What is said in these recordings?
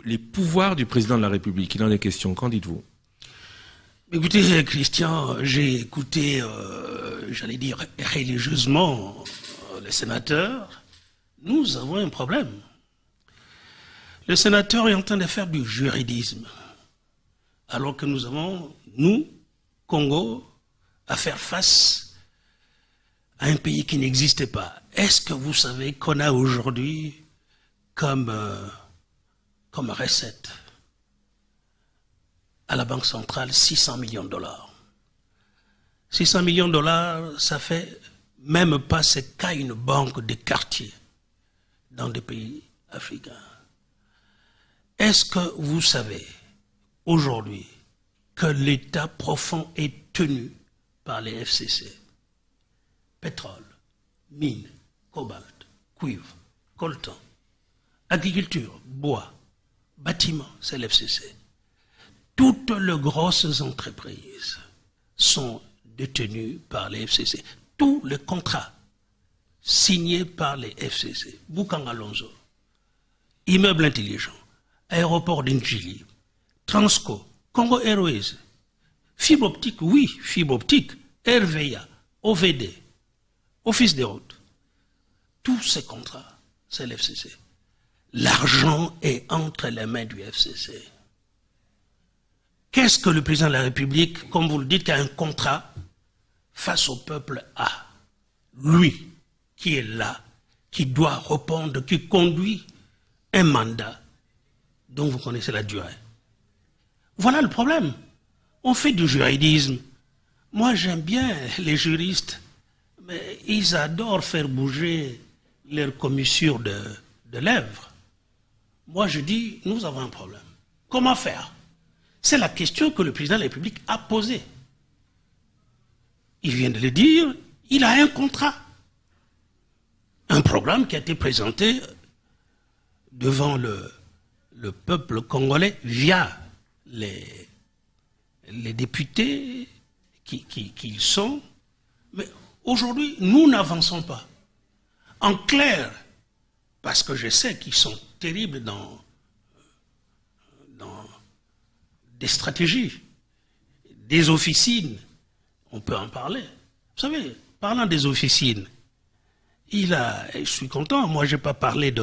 les pouvoirs du président de la République. Il en est question. Qu'en dites-vous? Écoutez, Christian, j'ai écouté, j'allais dire, religieusement les sénateurs. Nous avons un problème. Le sénateur est en train de faire du juridisme. Alors que nous avons, nous, Congo, à faire face à un pays qui n'existait pas. Est-ce que vous savez qu'on a aujourd'hui comme recette à la Banque centrale 600 millions de dollars. 600 millions de dollars, ça fait même pas ce qu'a une banque de quartier dans des pays africains. Est-ce que vous savez aujourd'hui que l'État profond est tenu par les FCC? Pétrole, mines, cobalt, cuivre, coltan, agriculture, bois, bâtiments, c'est l'FCC. Toutes les grosses entreprises sont détenues par les FCC. Tous les contrats signés par les FCC. Bukanga Lonzo, Immeuble Intelligent, Aéroport d'Indjili, Transco, Congo Airways, fibre optique, oui, fibre optique, RVA, OVD, Office des routes. Tous ces contrats, c'est l'FCC. L'argent est entre les mains du FCC. Qu'est-ce que le président de la République, comme vous le dites, qui a un contrat face au peuple A? Lui, qui est là, qui doit répondre, qui conduit un mandat dont vous connaissez la durée. Voilà le problème. On fait du juridisme. Moi, j'aime bien les juristes, mais ils adorent faire bouger leurs commissures de lèvres. Moi, je dis, nous avons un problème. Comment faire? C'est la question que le président de la République a posée. Il vient de le dire, il a un contrat. Un programme qui a été présenté devant le peuple congolais via les députés qu'ils sont. Mais aujourd'hui, nous n'avançons pas. En clair, parce que je sais qu'ils sont terribles dans des stratégies, des officines, on peut en parler. Vous savez, parlant des officines, je suis content, moi je n'ai pas parlé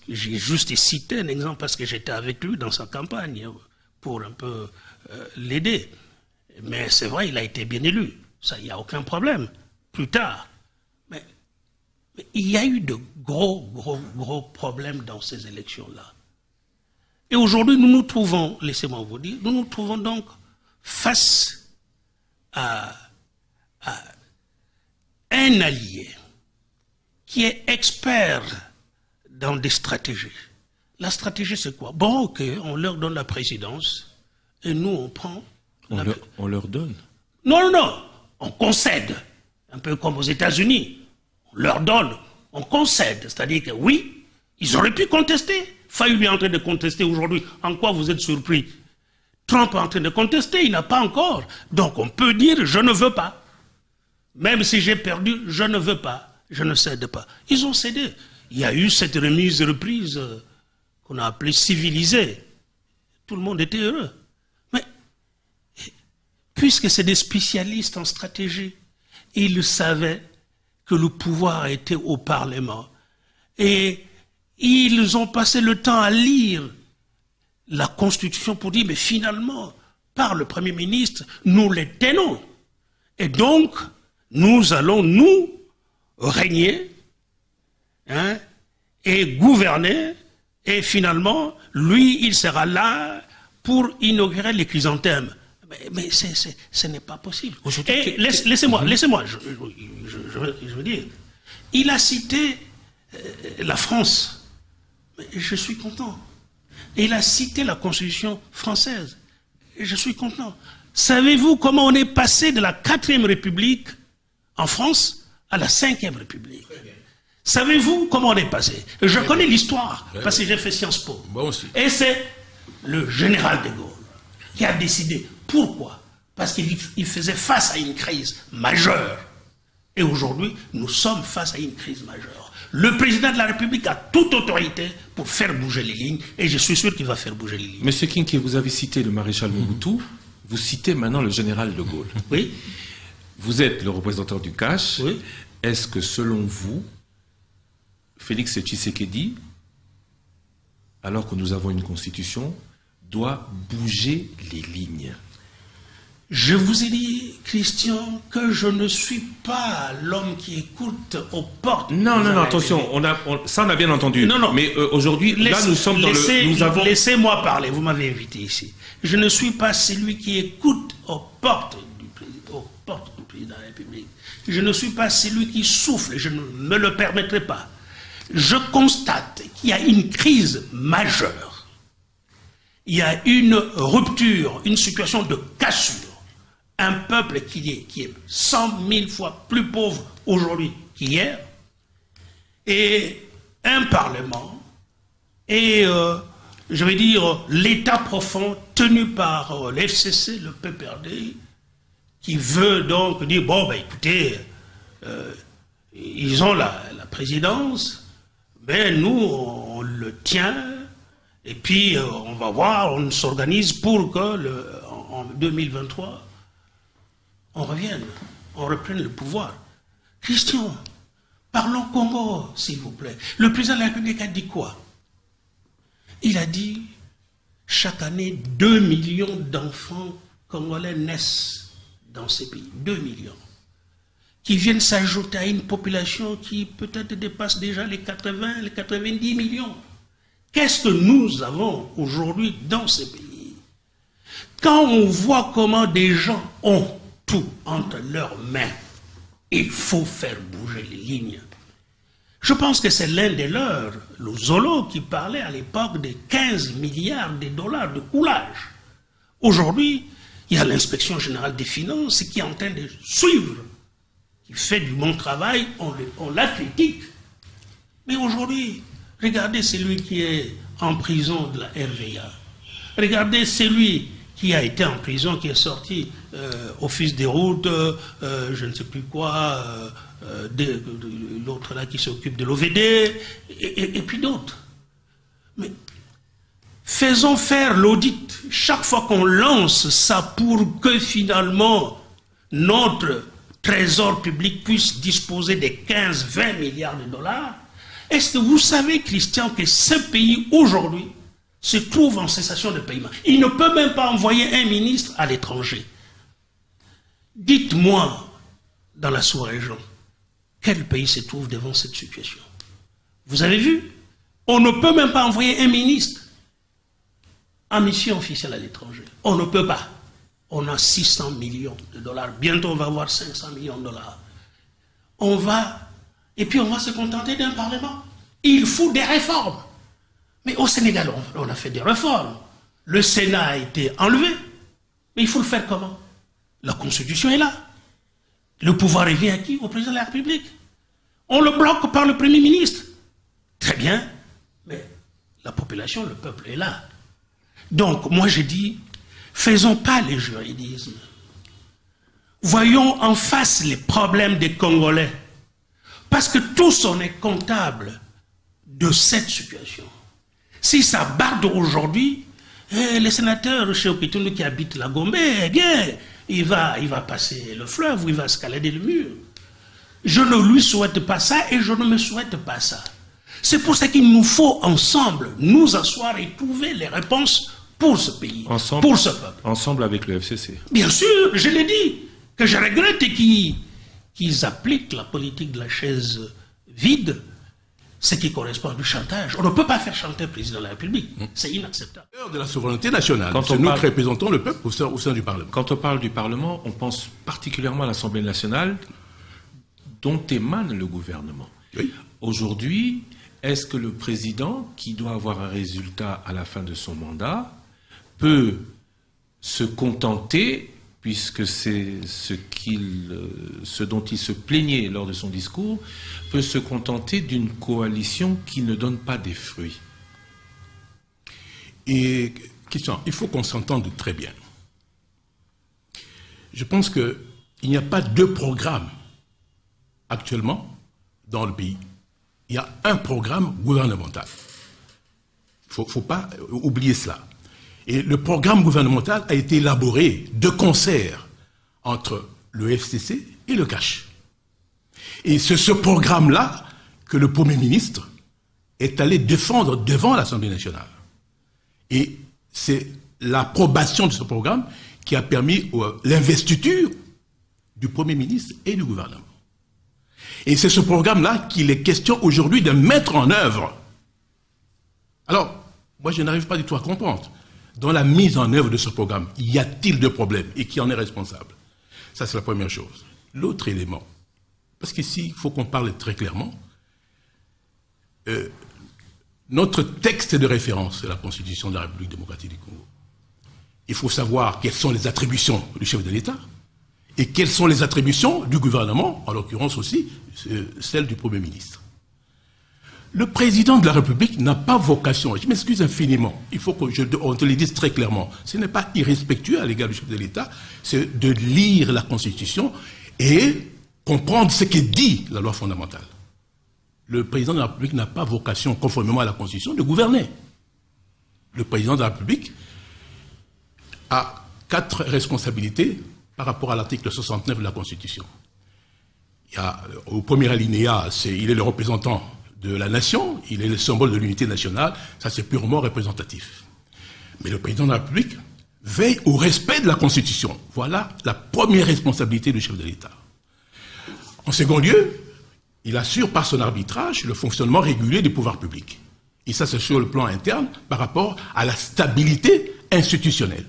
j'ai juste cité un exemple parce que j'étais avec lui dans sa campagne pour un peu l'aider. Mais c'est vrai, il a été bien élu, ça, il n'y a aucun problème. Plus tard, mais il y a eu de gros problèmes dans ces élections-là. Et aujourd'hui, nous nous trouvons, laissez-moi vous dire, nous nous trouvons donc face à un allié qui est expert dans des stratégies. La stratégie, c'est quoi? Bon, ok, on leur donne la présidence et nous, on prend... On leur donne? Non, on concède. Un peu comme aux États-Unis. On leur donne, on concède. C'est-à-dire que oui, ils auraient pu contester. Fayoum est en train de contester aujourd'hui. En quoi vous êtes surpris? Trump est en train de contester, il n'a pas encore. Donc on peut dire, je ne veux pas. Même si j'ai perdu, je ne veux pas. Je ne cède pas. Ils ont cédé. Il y a eu cette reprise qu'on a appelée civilisée. Tout le monde était heureux. Mais puisque c'est des spécialistes en stratégie, ils savaient que le pouvoir était au Parlement. Et ils ont passé le temps à lire la Constitution pour dire, mais finalement, par le Premier ministre, nous les tenons. Et donc, nous allons nous régner et gouverner. Et finalement, lui, il sera là pour inaugurer les chrysanthèmes. Mais ce n'est pas possible. Et laissez-moi, je veux dire, il a cité la France. Mais je suis content. Et il a cité la Constitution française. Et je suis content. Savez-vous comment on est passé de la 4e République en France à la 5e République? Savez-vous comment on est passé? Je connais l'histoire, parce que j'ai fait Sciences Po. Bon aussi. Et c'est le général de Gaulle qui a décidé. Pourquoi? Parce qu'il faisait face à une crise majeure. Et aujourd'hui, nous sommes face à une crise majeure. Le président de la République a toute autorité pour faire bouger les lignes, et je suis sûr qu'il va faire bouger les lignes. Monsieur Kinké, vous avez cité le maréchal Mobutu, vous citez maintenant le général de Gaulle. Oui. Vous êtes le représentant du cash. Oui. Est-ce que selon vous, Félix Tshisekedi, alors que nous avons une constitution, doit bouger les lignes? Je vous ai dit, Christian, que je ne suis pas l'homme qui écoute aux portes. Non, attention, ça on a bien entendu. Non. Mais aujourd'hui, là nous sommes dans le... Laissez-moi parler, vous m'avez invité ici. Je ne suis pas celui qui écoute aux portes du président de la République. Je ne suis pas celui qui souffle, je ne me le permettrai pas. Je constate qu'il y a une crise majeure. Il y a une rupture, une situation de cassure. Un peuple qui est 100 000 fois plus pauvre aujourd'hui qu'hier, et un parlement, et je vais dire l'état profond tenu par l'FCC, le PPRD, qui veut donc dire, bon, ben écoutez, ils ont la présidence, ben nous, on le tient, et puis on va voir, on s'organise pour que en 2023, on revienne, on reprenne le pouvoir. Christian, parlons Congo, s'il vous plaît. Le président de la République a dit quoi? Il a dit, chaque année, 2 millions d'enfants congolais naissent dans ces pays. 2 millions. Qui viennent s'ajouter à une population qui peut-être dépasse déjà les 80, les 90 millions. Qu'est-ce que nous avons aujourd'hui dans ces pays? Quand on voit comment des gens ont tout entre leurs mains, il faut faire bouger les lignes. Je pense que c'est l'un des leurs, le Zolo, qui parlait à l'époque de 15 milliards de dollars de coulage. Aujourd'hui, il y a l'inspection générale des finances qui est en train de suivre, qui fait du bon travail, on la critique. Mais aujourd'hui, regardez celui qui est en prison de la RVA. Regardez celui qui a été en prison, qui est sorti office des routes, je ne sais plus quoi, l'autre là qui s'occupe de l'OVD, et puis d'autres. Mais faisons faire l'audit chaque fois qu'on lance ça pour que finalement notre trésor public puisse disposer des 15-20 milliards de dollars. Est-ce que vous savez, Christian, que ce pays aujourd'hui se trouve en cessation de paiement? Il ne peut même pas envoyer un ministre à l'étranger. Dites-moi, dans la sous-région, quel pays se trouve devant cette situation? Vous avez vu? On ne peut même pas envoyer un ministre en mission officielle à l'étranger. On ne peut pas. On a 600 millions de dollars. Bientôt, on va avoir 500 millions de dollars. Et puis on va se contenter d'un parlement. Il faut des réformes. Mais au Sénégal, on a fait des réformes. Le Sénat a été enlevé. Mais il faut le faire comment? La Constitution est là. Le pouvoir revient à qui? Au président de la République. On le bloque par le Premier ministre. Très bien. Mais la population, le peuple est là. Donc, moi je dis, faisons pas les juridismes. Voyons en face les problèmes des Congolais. Parce que tous on est comptables de cette situation. Si ça barde aujourd'hui, le sénateur Cheikh Oketundu qui habite la Gombe, eh bien, il va passer le fleuve ou il va escalader le mur. Je ne lui souhaite pas ça et je ne me souhaite pas ça. C'est pour ça qu'il nous faut ensemble nous asseoir et trouver les réponses pour ce pays, pour ce peuple. Ensemble avec le FCC. Bien sûr, je l'ai dit, que je regrette qu'ils appliquent la politique de la chaise vide, ce qui correspond à du chantage. On ne peut pas faire chanter le président de la République. C'est inacceptable. De la souveraineté nationale. C'est nous qui représentons le peuple au sein du Parlement. Quand on parle du Parlement, on pense particulièrement à l'Assemblée nationale, dont émane le gouvernement. Oui. Aujourd'hui, est-ce que le président, qui doit avoir un résultat à la fin de son mandat, peut se contenter, puisque c'est ce dont il se plaignait lors de son discours, peut se contenter d'une coalition qui ne donne pas des fruits? Et, question, il faut qu'on s'entende très bien. Je pense qu'il n'y a pas deux programmes actuellement dans le pays. Il y a un programme gouvernemental. Il ne faut pas oublier cela. Et le programme gouvernemental a été élaboré de concert entre le FCC et le CACH. Et c'est ce programme-là que le Premier ministre est allé défendre devant l'Assemblée nationale. Et c'est l'approbation de ce programme qui a permis l'investiture du Premier ministre et du gouvernement. Et c'est ce programme-là qu'il est question aujourd'hui de mettre en œuvre. Alors, moi je n'arrive pas du tout à comprendre. Dans la mise en œuvre de ce programme, y a-t-il de problèmes et qui en est responsable? Ça, c'est la première chose. L'autre élément, parce qu'ici, il faut qu'on parle très clairement, notre texte de référence, c'est la Constitution de la République démocratique du Congo. Il faut savoir quelles sont les attributions du chef de l'État et quelles sont les attributions du gouvernement, en l'occurrence aussi celles du Premier ministre. Le président de la République n'a pas vocation, je m'excuse infiniment, il faut qu'on te le dise très clairement, ce n'est pas irrespectueux à l'égard du chef de l'État, c'est de lire la Constitution et comprendre ce que dit la loi fondamentale. Le président de la République n'a pas vocation, conformément à la Constitution, de gouverner. Le président de la République a 4 responsabilités par rapport à l'article 69 de la Constitution. Il y a, au premier alinéa, il est le représentant de la nation, il est le symbole de l'unité nationale, ça c'est purement représentatif. Mais le président de la République veille au respect de la Constitution. Voilà la première responsabilité du chef de l'État. En second lieu, il assure par son arbitrage le fonctionnement régulier des pouvoirs publics. Et ça, c'est sur le plan interne par rapport à la stabilité institutionnelle.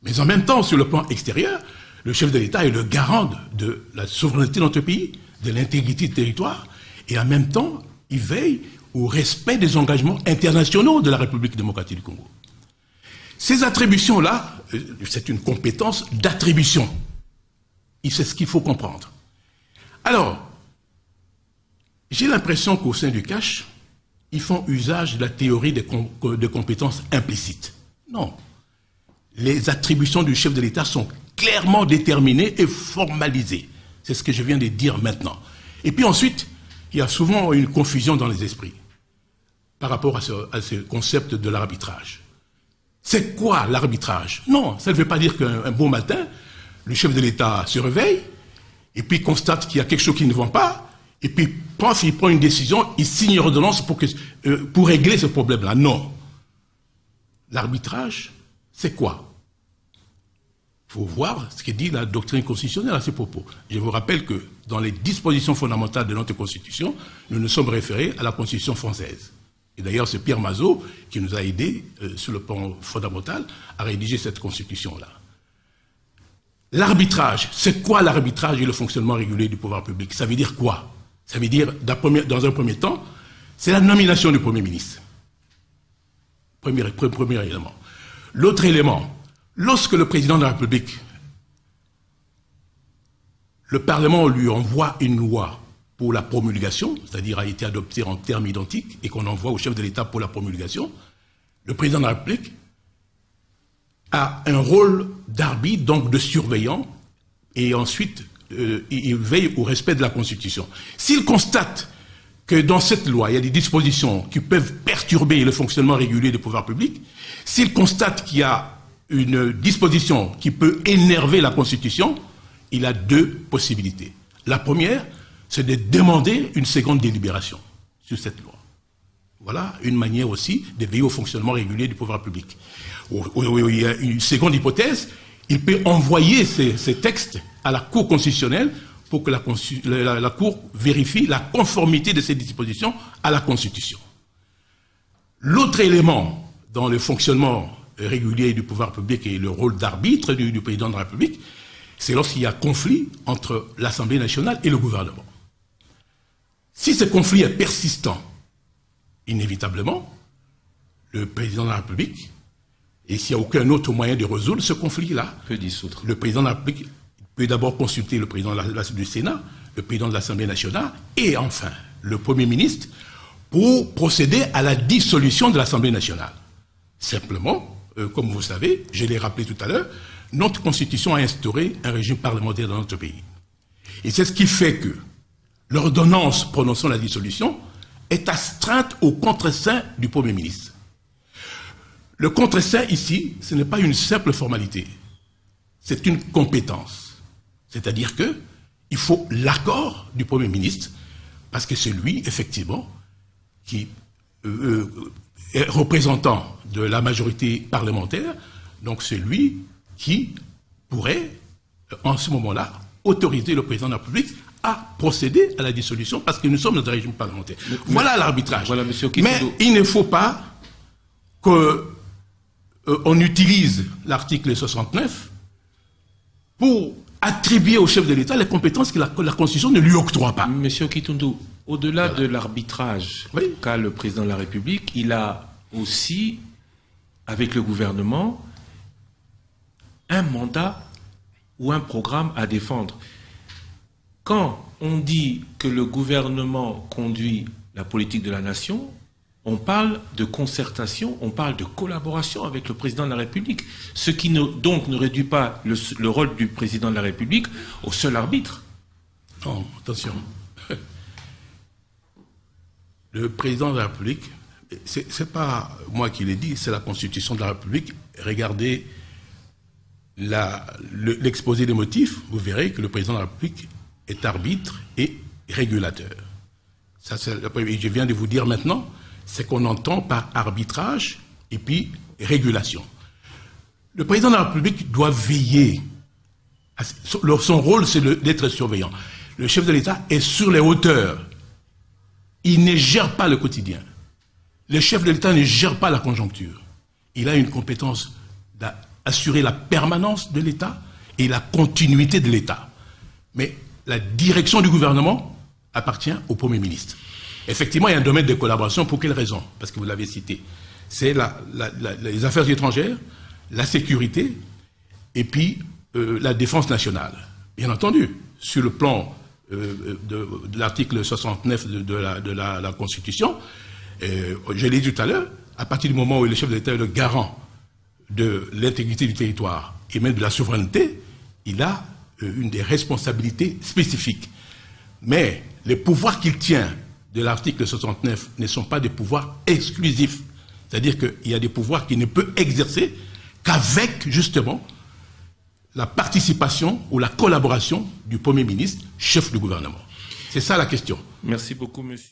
Mais en même temps, sur le plan extérieur, le chef de l'État est le garant de la souveraineté de notre pays, de l'intégrité du territoire, et en même temps, il veille au respect des engagements internationaux de la République démocratique du Congo. Ces attributions-là, c'est une compétence d'attribution. Et c'est ce qu'il faut comprendre. Alors, j'ai l'impression qu'au sein du CACH, ils font usage de la théorie de compétences implicites. Non. Les attributions du chef de l'État sont clairement déterminées et formalisées. C'est ce que je viens de dire maintenant. Et puis ensuite, il y a souvent une confusion dans les esprits par rapport à ce concept de l'arbitrage. C'est quoi l'arbitrage? Non, ça ne veut pas dire qu'un beau matin, le chef de l'État se réveille et puis constate qu'il y a quelque chose qui ne va pas, et puis paf, il prend une décision, il signe une ordonnance pour régler ce problème-là. Non. L'arbitrage, c'est quoi? Il faut voir ce que dit la doctrine constitutionnelle à ce propos. Je vous rappelle que dans les dispositions fondamentales de notre Constitution, nous nous sommes référés à la Constitution française. Et d'ailleurs, c'est Pierre Mazeaud qui nous a aidés sur le plan fondamental à rédiger cette Constitution-là. L'arbitrage, c'est quoi l'arbitrage et le fonctionnement régulier du pouvoir public? Ça veut dire quoi? Ça veut dire, dans un premier temps, c'est la nomination du Premier ministre. Premier élément. L'autre élément, lorsque le président de la République, le Parlement lui envoie une loi pour la promulgation, c'est-à-dire a été adoptée en termes identiques, et qu'on envoie au chef de l'État pour la promulgation, le président de la République a un rôle d'arbitre, donc de surveillant, et ensuite il veille au respect de la Constitution. S'il constate que dans cette loi, il y a des dispositions qui peuvent perturber le fonctionnement régulier des pouvoirs publics, s'il constate qu'il y a une disposition qui peut énerver la Constitution, il a 2 possibilités. La première, c'est de demander une seconde délibération sur cette loi. Voilà une manière aussi de veiller au fonctionnement régulier du pouvoir public. Il y a une seconde hypothèse, il peut envoyer ces textes à la Cour constitutionnelle pour que la Cour vérifie la conformité de ces dispositions à la Constitution. L'autre élément dans le fonctionnement régulier du pouvoir public et le rôle d'arbitre du président de la République, c'est lorsqu'il y a conflit entre l'Assemblée nationale et le gouvernement. Si ce conflit est persistant, inévitablement, le président de la République, et s'il n'y a aucun autre moyen de résoudre ce conflit-là, le président de la République peut d'abord consulter le président du Sénat, le président de l'Assemblée nationale, et enfin le Premier ministre, pour procéder à la dissolution de l'Assemblée nationale. Simplement, comme vous savez, je l'ai rappelé tout à l'heure, notre Constitution a instauré un régime parlementaire dans notre pays. Et c'est ce qui fait que l'ordonnance prononçant la dissolution est astreinte au contre-seing du Premier ministre. Le contre-seing ici, ce n'est pas une simple formalité, c'est une compétence. C'est-à-dire qu'il faut l'accord du Premier ministre, parce que c'est lui, effectivement, qui est représentant de la majorité parlementaire, donc c'est lui qui pourrait, en ce moment-là, autoriser le président de la République à procéder à la dissolution, parce que nous sommes dans un régime parlementaire. Voilà l'arbitrage. Voilà, mais il ne faut pas qu'on utilise l'article 69 pour attribuer au chef de l'État les compétences que la Constitution ne lui octroie pas. Monsieur Kitundu, au-delà de l'arbitrage qu'a le président de la République, il a aussi, avec le gouvernement, un mandat ou un programme à défendre. Quand on dit que le gouvernement conduit la politique de la nation, on parle de concertation, on parle de collaboration avec le président de la République, ce qui donc ne réduit pas le rôle du président de la République au seul arbitre. Non, attention. Le président de la République, c'est pas moi qui l'ai dit, c'est la Constitution de la République. Regardez l'exposé des motifs, vous verrez que le président de la République est arbitre et régulateur. Ça, je viens de vous dire maintenant, c'est qu'on entend par arbitrage et puis régulation. Le président de la République doit veiller. Son rôle, c'est d'être surveillant. Le chef de l'État est sur les hauteurs. Il ne gère pas le quotidien. Le chef de l'État ne gère pas la conjoncture. Il a une compétence d'assurer la permanence de l'État et la continuité de l'État. Mais la direction du gouvernement appartient au Premier ministre. Effectivement, il y a un domaine de collaboration. Pour quelle raison? Parce que vous l'avez cité. C'est les affaires étrangères, la sécurité et puis la défense nationale. Bien entendu, sur le plan de l'article 69 de la Constitution, je l'ai dit tout à l'heure, à partir du moment où le chef de l'État est le garant de l'intégrité du territoire et même de la souveraineté, il a une des responsabilités spécifiques. Mais les pouvoirs qu'il tient de l'article 69 ne sont pas des pouvoirs exclusifs. C'est-à-dire qu'il y a des pouvoirs qu'il ne peut exercer qu'avec, justement, la participation ou la collaboration du Premier ministre, chef du gouvernement. C'est ça la question. Merci beaucoup, monsieur.